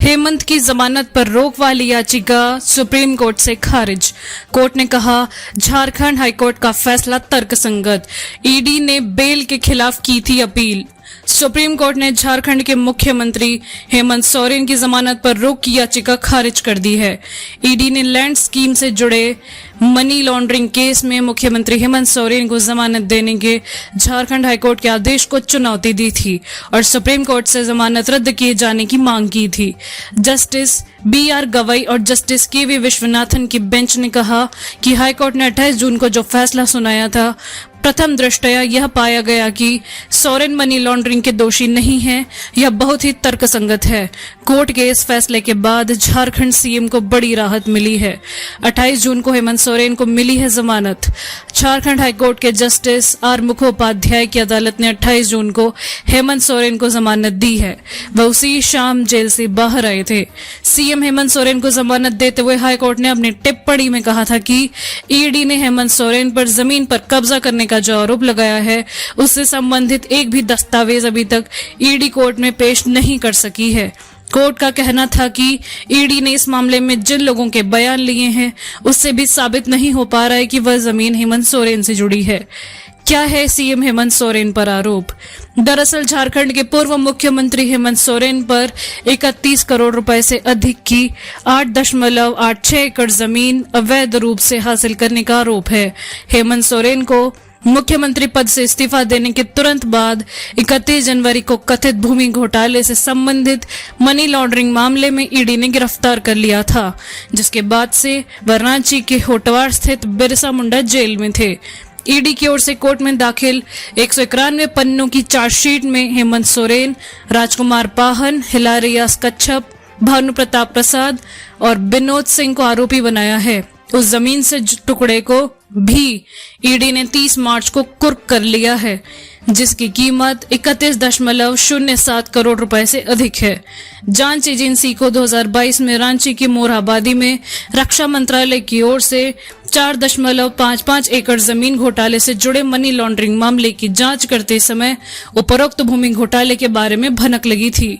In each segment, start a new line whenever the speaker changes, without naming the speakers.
हेमंत की जमानत पर रोक वाली याचिका सुप्रीम कोर्ट से खारिज। कोर्ट ने कहा, झारखंड हाईकोर्ट का फैसला तर्कसंगत। ईडी ने बेल के खिलाफ की थी अपील। सुप्रीम कोर्ट ने झारखंड के मुख्यमंत्री हेमंत सोरेन की जमानत पर रोक की याचिका खारिज कर दी है। ईडी ने लैंड स्कीम से जुड़े मनी लॉन्ड्रिंग केस में मुख्यमंत्री हेमंत सोरेन को जमानत देने के झारखंड हाईकोर्ट के आदेश को चुनौती दी थी और सुप्रीम कोर्ट से जमानत रद्द किए जाने की मांग की थी। जस्टिस BR गवई और जस्टिस KV विश्वनाथन की बेंच ने कहा कि हाईकोर्ट ने 28 जून को जो फैसला सुनाया था, प्रथम दृष्टया यह पाया गया कि सोरेन मनी लॉन्ड्रिंग के दोषी नहीं है। यह बहुत ही तर्कसंगत है। कोर्ट के इस फैसले के बाद झारखंड CM को बड़ी राहत मिली है। 28 जून को हेमंत सोरेन को मिली है जमानत। झारखंड हाईकोर्ट के जस्टिस R मुखोपाध्याय की अदालत ने 28 जून को हेमंत सोरेन को जमानत दी है। वह उसी शाम जेल से बाहर आए थे। CM हेमंत सोरेन को जमानत देते हुए हाईकोर्ट ने अपनी टिप्पणी में कहा था कि ईडी ने हेमंत सोरेन पर जमीन पर कब्जा करने का जो आरोप लगाया है, उससे संबंधित एक भी दस्तावेज अभी तक ईडी कोर्ट में पेश नहीं कर सकी है। कोर्ट का कहना था कि ईडी ने इस मामले में जिन लोगों के बयान लिए हैं, उससे भी साबित नहीं हो पा रहा है कि वह जमीन हेमंत सोरेन से जुड़ी है। क्या है CM हेमंत सोरेन पर आरोप? दरअसल झारखंड के पूर्व मुख्यमंत्री हेमंत सोरेन पर 31 करोड़ रुपए से अधिक की 8.86 एकड़ जमीन अवैध रूप से हासिल करने का आरोप है। हेमंत सोरेन को मुख्यमंत्री पद से इस्तीफा देने के तुरंत बाद 31 जनवरी को कथित भूमि घोटाले से संबंधित मनी लॉन्ड्रिंग मामले में ईडी ने गिरफ्तार कर लिया था, जिसके बाद से वह रांची के होटवार स्थित बिरसा मुंडा जेल में थे। ईडी की ओर से कोर्ट में दाखिल 191 पन्नों की चार्जशीट में हेमंत सोरेन, राजकुमार पाहन, हिलारियास कच्छप, भानु प्रताप प्रसाद और विनोद सिंह को आरोपी बनाया है। उस जमीन से टुकड़े को भी ईडी ने 30 मार्च को कुर्क कर लिया है, जिसकी कीमत 31.07 करोड़ रुपए से अधिक है। जांच एजेंसी को 2022 में रांची की मोरहाबादी में रक्षा मंत्रालय की ओर से 4.55 एकड़ जमीन घोटाले से जुड़े मनी लॉन्ड्रिंग मामले की जांच करते समय उपरोक्त भूमि घोटाले के बारे में भनक लगी थी।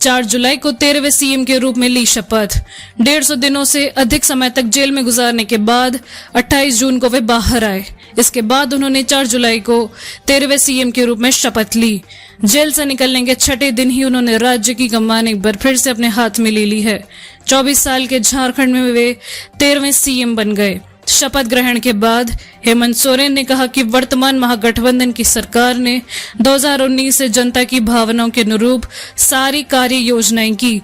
4 जुलाई को 13वें CM के रूप में ली शपथ। 150 दिनों से अधिक समय तक जेल में गुजारने के बाद 28 जून को वे बाहर आए। इसके बाद उन्होंने 4 जुलाई को 13वें CM के रूप में शपथ ली। जेल से निकलने के 6ठे दिन ही उन्होंने राज्य की कमान एक बार फिर से अपने हाथ में ले ली है। 24 साल के झारखंड में वे 13वें CM बन गए। शपथ ग्रहण के बाद हेमंत सोरेन ने कहा कि वर्तमान महागठबंधन की सरकार ने 2019 से जनता की भावनाओं के अनुरूप सारी कार्य योजनाएं की।